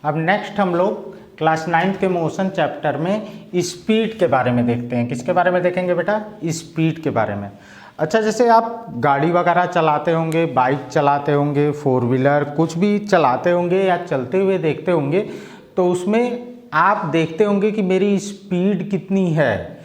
अब नेक्स्ट हम लोग क्लास 9th के मोशन चैप्टर में स्पीड के बारे में देखते हैं। किसके बारे में देखेंगे बेटा? स्पीड के बारे में। अच्छा, जैसे आप गाड़ी वगैरह चलाते होंगे, बाइक चलाते होंगे, 4 व्हीलर कुछ भी चलाते होंगे या चलते हुए देखते होंगे, तो उसमें आप देखते होंगे कि मेरी स्पीड कितनी है।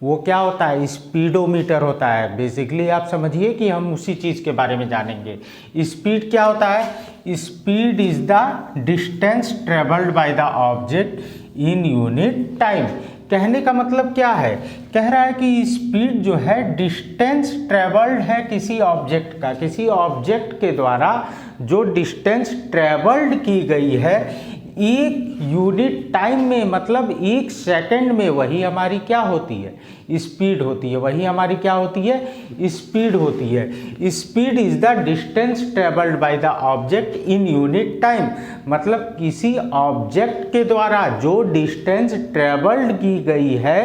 वो क्या होता है? स्पीडोमीटर होता है। बेसिकली आप समझिए कि हम उसी चीज़ के बारे में जानेंगे। स्पीड क्या होता है? Speed is the distance travelled by the object in unit time. कहने का मतलब क्या है? कह रहा है कि स्पीड जो है डिस्टेंस ट्रेवल्ड है किसी ऑब्जेक्ट का, किसी ऑब्जेक्ट के द्वारा जो डिस्टेंस ट्रेवल्ड की गई है एक यूनिट टाइम में, मतलब 1 सेकंड में, वही हमारी क्या होती है? स्पीड होती है। वही हमारी क्या होती है? स्पीड होती है। Speed is the distance travelled by the object in unit time, मतलब किसी ऑब्जेक्ट के द्वारा जो डिस्टेंस ट्रेवल्ड की गई है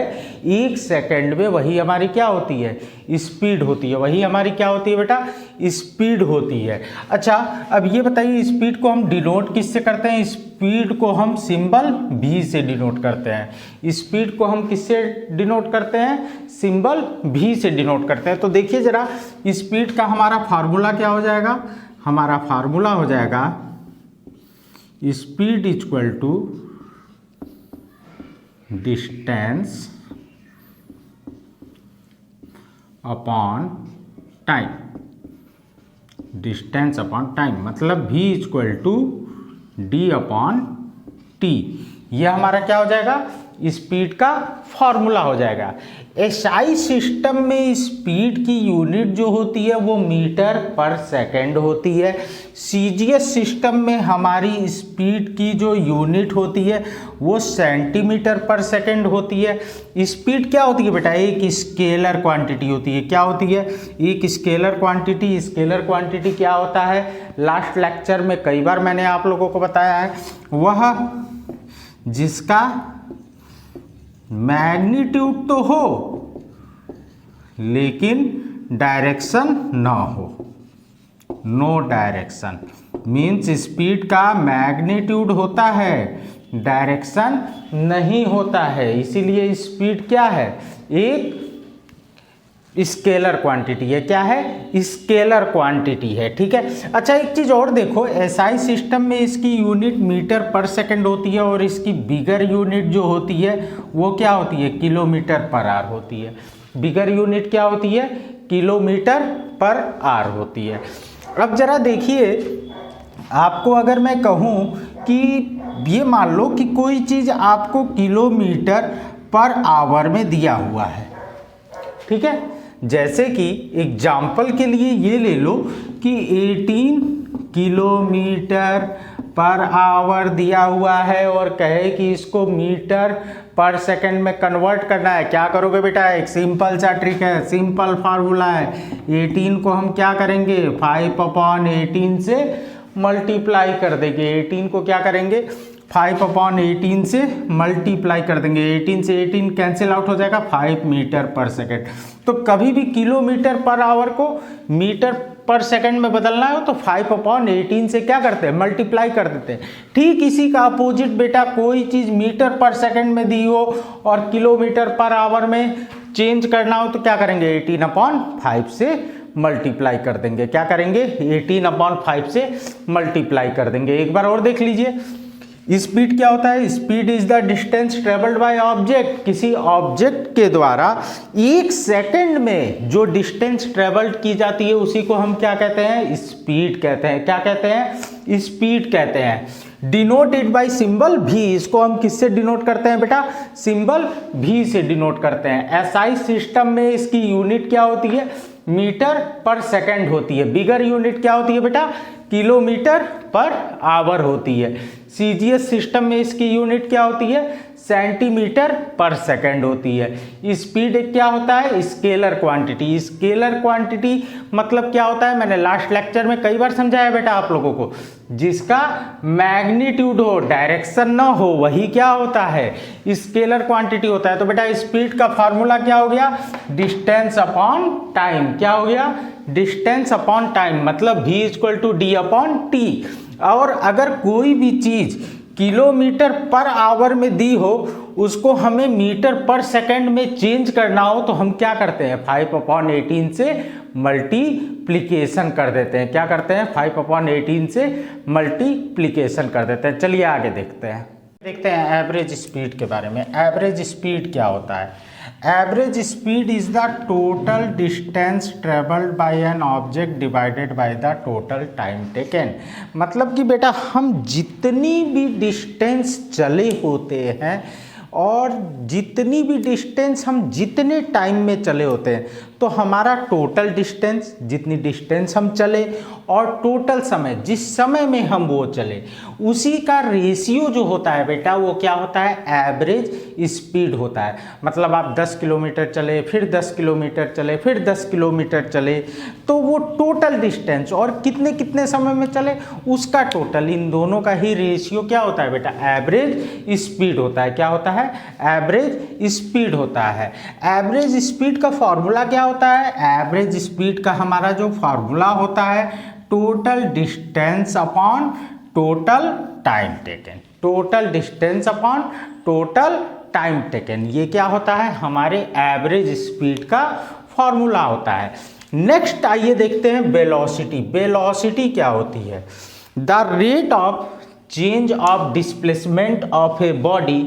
1 सेकंड में, वही हमारी क्या होती है? स्पीड होती है। वही हमारी क्या होती है बेटा? स्पीड होती है। अच्छा, अब ये बताइए स्पीड को हम डिनोट किससे करते हैं? स्पीड को हम सिंबल v से डिनोट करते हैं। स्पीड को हम किससे डिनोट करते हैं? सिंबल v से डिनोट करते हैं। तो देखिए जरा, स्पीड का हमारा फार्मूला क्या हो जाएगा? हमारा फार्मूला हो जाएगा speed equal to distance upon time. Distance upon time मतलब v equal to d upon t. यह हमारा क्या हो जाएगा? स्पीड का फॉर्मूला हो जाएगा। एसआई सिस्टम में स्पीड की यूनिट जो होती है वो मीटर पर सेकंड होती है। सीजीएस सिस्टम में हमारी स्पीड की जो यूनिट होती है वो सेंटीमीटर पर सेकंड होती है। स्पीड क्या होती है बेटा? एक स्केलर क्वांटिटी होती है। क्या होती है? एक स्केलर क्वांटिटी। स्केलर क्वांटिटी क्या होता है? लास्ट लेक्चर में कई बार मैंने आप लोगों को बताया है, वह जिसका मैग्नीट्यूड तो हो लेकिन डायरेक्शन ना हो। नो डायरेक्शन मीन्स स्पीड का मैग्नीट्यूड होता है, डायरेक्शन नहीं होता है। इसीलिए स्पीड क्या है? एक स्केलर क्वांटिटी है। क्या है? स्केलर क्वांटिटी है। ठीक है। अच्छा, एक चीज़ और देखो, एसआई सिस्टम में इसकी यूनिट मीटर पर सेकंड होती है और इसकी बिगर यूनिट जो होती है वो क्या होती है? किलोमीटर पर आवर होती है। बिगर यूनिट क्या होती है? किलोमीटर पर आवर होती है। अब जरा देखिए, आपको अगर मैं कहूँ कि ये मान लो कि कोई चीज़ आपको किलोमीटर पर आवर में दिया हुआ है, ठीक है। जैसे कि एग्जाम्पल के लिए ये ले लो कि 18 किलोमीटर पर आवर दिया हुआ है और कहे कि इसको मीटर पर सेकंड में कन्वर्ट करना है। क्या करोगे बेटा? एक सिंपल सा ट्रिक है, सिंपल फार्मूला है। 18 को हम क्या करेंगे? 5/18 से मल्टीप्लाई कर देंगे। 18 को क्या करेंगे? 5/18 से मल्टीप्लाई कर देंगे। 18 से 18 कैंसिल आउट हो जाएगा, 5 मीटर पर सेकेंड। तो कभी भी किलोमीटर पर आवर को मीटर पर सेकंड में बदलना हो तो 5/18 से क्या करते हैं? मल्टीप्लाई कर देते हैं। ठीक इसी का अपोजिट बेटा, कोई चीज़ मीटर पर सेकंड में दी हो और किलोमीटर पर आवर में चेंज करना हो तो क्या करेंगे? 18/5 से मल्टीप्लाई कर देंगे। क्या करेंगे? 18/5 से मल्टीप्लाई कर देंगे। एक बार और देख लीजिए, स्पीड क्या होता है? Speed is the distance travelled by object. किसी ऑब्जेक्ट के द्वारा 1 सेकंड में जो डिस्टेंस ट्रेवल्ड की जाती है उसी को हम क्या कहते हैं? स्पीड कहते हैं। क्या कहते हैं? स्पीड कहते हैं। Denoted by symbol v। इसको हम किससे डिनोट करते हैं बेटा? सिंबल v से डिनोट करते हैं। एसआई सिस्टम में इसकी यूनिट क्या होती है? मीटर पर सेकंड होती है। बिगर यूनिट क्या होती है बेटा? किलोमीटर पर आवर होती है। सीजीएस सिस्टम में इसकी यूनिट क्या होती है? सेंटीमीटर पर सेकंड होती है। स्पीड क्या होता है? Scalar quantity. स्केलर क्वांटिटी मतलब क्या होता है? मैंने लास्ट लेक्चर में कई बार समझाया बेटा आप लोगों को, जिसका मैग्नीट्यूड हो, डायरेक्शन ना हो, वही क्या होता है? स्केलर क्वांटिटी होता है। तो बेटा स्पीड का फार्मूला क्या हो गया? Distance upon time. क्या हो गया? डिस्टेंस अपॉन टाइम मतलब v equal to d upon t. और अगर कोई भी चीज किलोमीटर पर आवर में दी हो उसको हमें मीटर पर सेकंड में चेंज करना हो तो हम क्या करते हैं 5/18 से मल्टीप्लिकेशन कर देते हैं। क्या करते हैं 5/18 से मल्टीप्लिकेशन कर देते हैं। चलिए आगे देखते हैं एवरेज स्पीड के बारे में। एवरेज स्पीड क्या होता है? Average speed is the total distance travelled by an object divided by the total time taken. मतलब कि बेटा हम जितनी भी डिस्टेंस चले होते हैं और जितनी भी डिस्टेंस हम जितने टाइम में चले होते हैं तो हमारा टोटल डिस्टेंस, जितनी डिस्टेंस हम चले और टोटल समय, जिस समय में हम वो चले, उसी का रेशियो जो होता है बेटा वो क्या होता है? एवरेज स्पीड होता है। मतलब आप 10 किलोमीटर चले, फिर 10 किलोमीटर चले, फिर 10 किलोमीटर चले, तो वो टोटल डिस्टेंस और कितने कितने समय में चले उसका टोटल, इन दोनों का ही रेशियो क्या होता है बेटा? एवरेज स्पीड होता है। क्या होता है? एवरेज स्पीड होता है। एवरेज स्पीड का फॉर्मूला क्या होता है? एवरेज स्पीड का हमारा जो फॉर्मूला होता है total distance upon total time taken. Total distance upon total time taken, ये क्या होता है? हमारे एवरेज स्पीड का फॉर्मूला होता है। नेक्स्ट आइए देखते हैं वेलोसिटी। वेलोसिटी क्या होती है? The rate of change of displacement of a body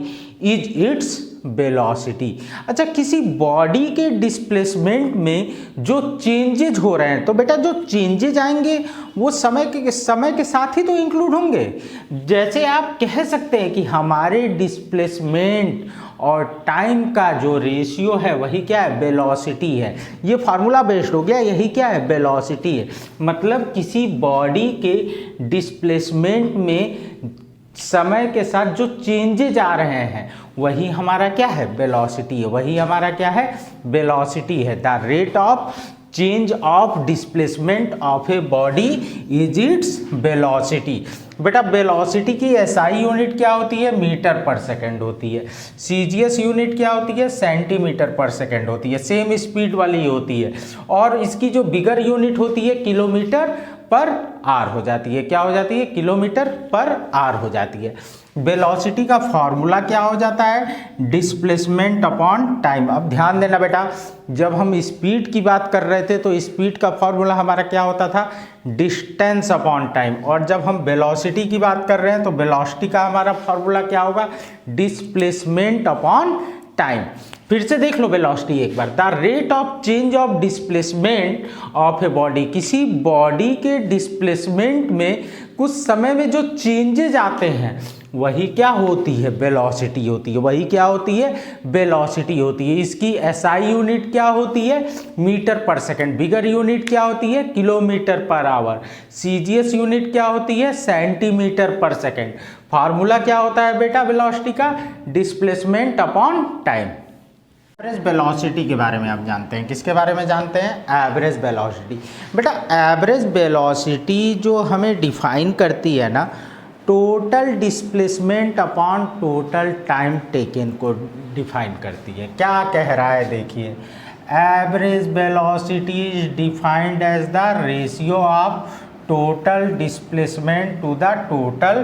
is its velocity. अच्छा, किसी बॉडी के डिस्प्लेसमेंट में जो चेंजेज हो रहे हैं तो बेटा जो चेंजेज आएंगे वो समय के साथ ही तो इंक्लूड होंगे। जैसे आप कह सकते हैं कि हमारे डिस्प्लेसमेंट और टाइम का जो रेशियो है वही क्या है? वेलोसिटी है। ये फार्मूला बेस्ड हो गया, यही क्या है? वेलोसिटी है। मतलब किसी बॉडी के डिस्प्लेसमेंट में समय के साथ जो चेंजेज आ रहे हैं वही हमारा क्या है? वेलोसिटी है। वही हमारा क्या है? वेलोसिटी है। The rate of change of displacement of a body is its velocity. बेटा वेलोसिटी की एसआई यूनिट क्या होती है? मीटर पर सेकंड होती है। सीजीएस यूनिट क्या होती है? सेंटीमीटर पर सेकंड होती है। सेम स्पीड वाली होती है। और इसकी जो बिगर यूनिट होती है किलोमीटर पर आर हो जाती है। क्या हो जाती है? किलोमीटर पर आर हो जाती है। वेलोसिटी का फॉर्मूला क्या हो जाता है? Displacement upon time. अब ध्यान देना बेटा, जब हम स्पीड की बात कर रहे थे तो स्पीड का फॉर्मूला हमारा क्या होता था? Distance upon time. और जब हम वेलोसिटी की बात कर रहे हैं तो वेलोसिटी का हमारा फॉर्मूला क्या होगा? Displacement upon time. फिर से देख लो वेलोसिटी एक बार। The rate of change of displacement of a body. किसी बॉडी के डिस्प्लेसमेंट में कुछ समय में जो चेंजेज आते हैं वही क्या होती है? वेलोसिटी होती है। वही क्या होती है? वेलोसिटी होती है। इसकी एसआई यूनिट क्या होती है? मीटर पर सेकंड। बिगर यूनिट क्या होती है? Kilometre per hour. CGS unit क्या होती है? सेंटीमीटर पर सेकंड। फार्मूला क्या होता है बेटा वेलोसिटी का? Displacement upon time. Average velocity के बारे में आप जानते हैं। किसके बारे में जानते हैं? Average velocity. बेटा एवरेज वेलोसिटी जो हमें डिफाइन करती है ना, total displacement upon total time taken को डिफाइन करती है। क्या कह रहा है देखिए, average velocity is defined as the ratio of total displacement to the total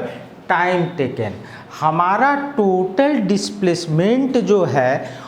time taken. हमारा टोटल डिस्प्लेसमेंट जो है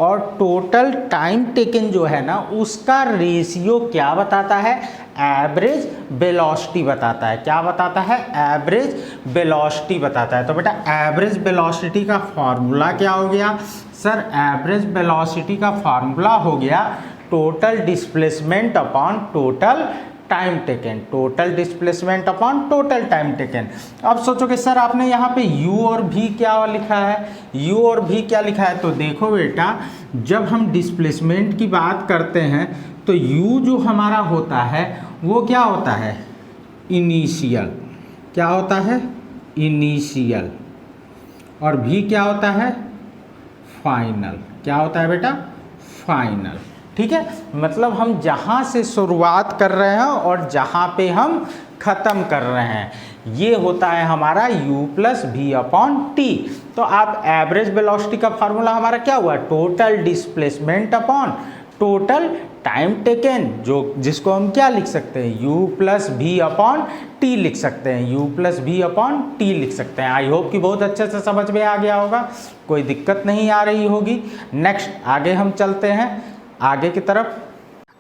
और टोटल टाइम टेकन जो है ना उसका रेशियो क्या बताता है? एवरेज वेलोसिटी बताता है। क्या बताता है? एवरेज वेलोसिटी बताता है। तो बेटा एवरेज वेलोसिटी का फॉर्मूला क्या हो गया? सर एवरेज वेलोसिटी का फॉर्मूला हो गया total displacement upon total time taken. Total displacement upon total time taken. अब सोचो कि सर आपने यहाँ पे u और v क्या लिखा है? u और v क्या लिखा है? तो देखो बेटा, जब हम डिस्प्लेसमेंट की बात करते हैं तो u जो हमारा होता है वो क्या होता है? इनिशियल। क्या होता है? इनिशियल। और v क्या होता है? फाइनल। क्या होता है बेटा? फाइनल। ठीक है, मतलब हम जहाँ से शुरुआत कर रहे हैं और जहाँ पे हम ख़त्म कर रहे हैं ये होता है हमारा u plus v upon t. तो आप एवरेज वेलोसिटी का फार्मूला हमारा क्या हुआ? Total displacement upon total time taken, जिसको हम क्या लिख सकते हैं, u plus v upon t लिख सकते हैं, u plus v upon t लिख सकते हैं। आई होप कि बहुत अच्छे से समझ में आ गया होगा, कोई दिक्कत नहीं आ रही होगी। नेक्स्ट आगे हम चलते हैं आगे की तरफ।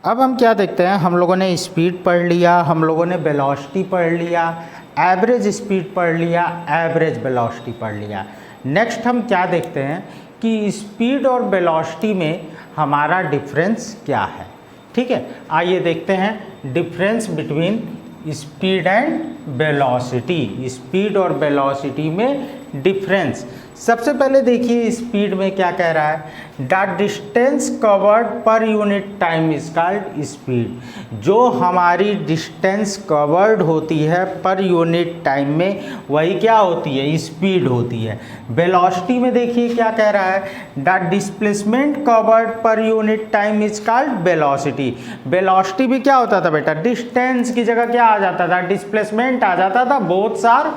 अब हम क्या देखते हैं, हम लोगों ने स्पीड पढ़ लिया, हम लोगों ने वेलोसिटी पढ़ लिया, एवरेज स्पीड पढ़ लिया, एवरेज वेलोसिटी पढ़ लिया। नेक्स्ट हम क्या देखते हैं कि स्पीड और वेलोसिटी में हमारा डिफरेंस क्या है। ठीक है, आइए देखते हैं difference between speed and velocity, speed और वेलोसिटी में डिफरेंस। सबसे पहले देखिए स्पीड में क्या कह रहा है, the distance covered per unit time is called speed. जो हमारी डिस्टेंस कवर्ड होती है पर यूनिट टाइम में वही क्या होती है, स्पीड होती है। वेलोसिटी में देखिए क्या कह रहा है, the displacement covered per unit time is called velocity. Velocity भी क्या होता था बेटा, डिस्टेंस की जगह क्या आ जाता था, डिस्प्लेसमेंट आ जाता था। Both are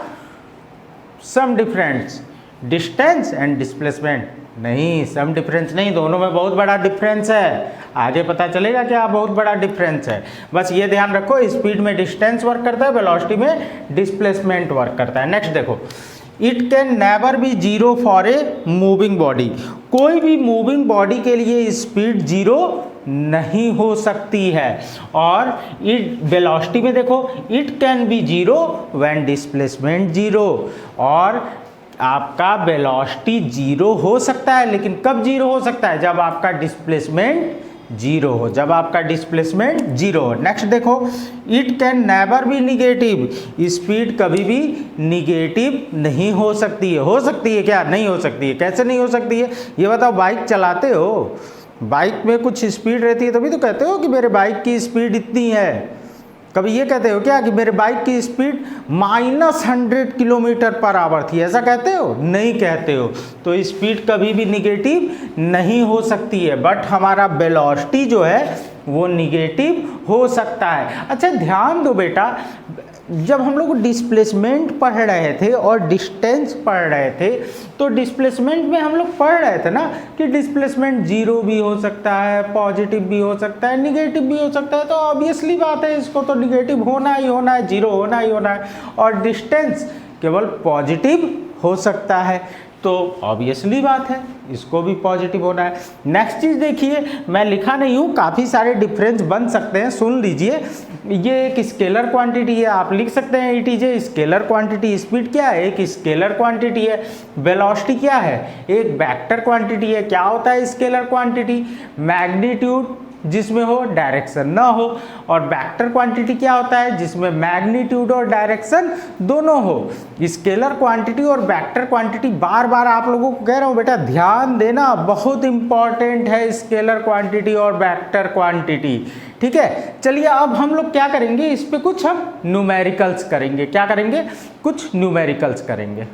some difference, distance and displacement नहीं, सम डिफरेंस नहीं, दोनों में बहुत बड़ा डिफरेंस है। आगे पता चलेगा क्या बहुत बड़ा डिफरेंस है। बस ये ध्यान रखो, स्पीड में डिस्टेंस वर्क करता है, वेलोसिटी में डिस्प्लेसमेंट वर्क करता है। नेक्स्ट देखो, it can never be zero for a moving body. कोई भी मूविंग बॉडी के लिए स्पीड जीरो नहीं हो सकती है। और इट वेलोसिटी में देखो, it can be zero when displacement zero. और आपका वेलोसिटी जीरो हो सकता है, लेकिन कब जीरो हो सकता है, जब आपका डिस्प्लेसमेंट जीरो हो, जब आपका डिस्प्लेसमेंट जीरो हो। नेक्स्ट देखो, it can never be negative. Speed कभी भी निगेटिव नहीं हो सकती है। हो सकती है क्या, नहीं हो सकती है। कैसे नहीं हो सकती है ये बताओ। बाइक चलाते हो, बाइक में कुछ स्पीड रहती है, तभी तो कहते हो कि मेरे बाइक की स्पीड इतनी है। कभी ये कहते हो क्या कि मेरे बाइक की स्पीड -100 किलोमीटर पर आवर थी, ऐसा कहते हो, नहीं कहते हो। तो स्पीड कभी भी निगेटिव नहीं हो सकती है, बट हमारा वेलोसिटी जो है वो निगेटिव हो सकता है। अच्छा ध्यान दो बेटा, जब हम लोग डिस्प्लेसमेंट पढ़ रहे थे और डिस्टेंस पढ़ रहे थे, तो डिस्प्लेसमेंट में हम लोग पढ़ रहे थे ना कि डिस्प्लेसमेंट जीरो भी हो सकता है, पॉजिटिव भी हो सकता है, निगेटिव भी हो सकता है। तो ऑब्वियसली बात है, इसको तो निगेटिव होना ही होना है, जीरो होना ही होना है। और डिस्टेंस केवल पॉजिटिव हो सकता है, तो ऑब्वियसली बात है इसको भी पॉजिटिव होना है। नेक्स्ट चीज़ देखिए, मैं लिखा नहीं हूँ, काफ़ी सारे डिफरेंस बन सकते हैं, सुन लीजिए। ये एक स्केलर क्वांटिटी है, आप लिख सकते हैं it is a scalar quantity. Speed क्या है, एक स्केलर क्वांटिटी है। वेलोसिटी क्या है, एक वेक्टर क्वांटिटी है। क्या होता है स्केलर क्वांटिटी, मैग्नीट्यूड जिसमें हो डायरेक्शन ना हो। और वेक्टर क्वांटिटी क्या होता है, जिसमें मैग्नीट्यूड और डायरेक्शन दोनों हो। स्केलर क्वांटिटी और वेक्टर क्वांटिटी, बार बार आप लोगों को कह रहा हूँ बेटा ध्यान देना, बहुत इंपॉर्टेंट है स्केलर क्वांटिटी और वेक्टर क्वांटिटी। ठीक है, चलिए अब हम लोग क्या करेंगे, इस पे कुछ हम न्यूमेरिकल्स करेंगे। क्या करेंगे, कुछ न्यूमेरिकल्स करेंगे।